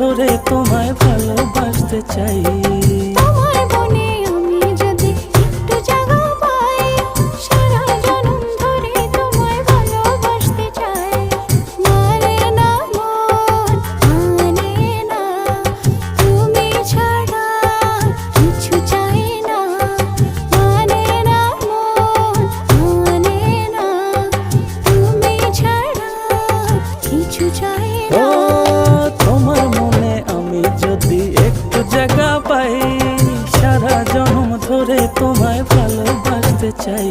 ধরে তোমায় ভালোবাসতে চাই। তোমার মনে আমি যদি একটু জায়গা পাই, সারা জনম ধরে তোমায় ভালোবাসতে চাই। মানে না মন, মানে না, তুমি ছাড়া কিছু চাই না। মানে না মন, মানে না, তুমি ছাড়া কিছু চাই না। তোমার মনে আমি যদি একটু জায়গা পাই, সারা জনম ধরে তোমায় ভালোবাসতে চাই।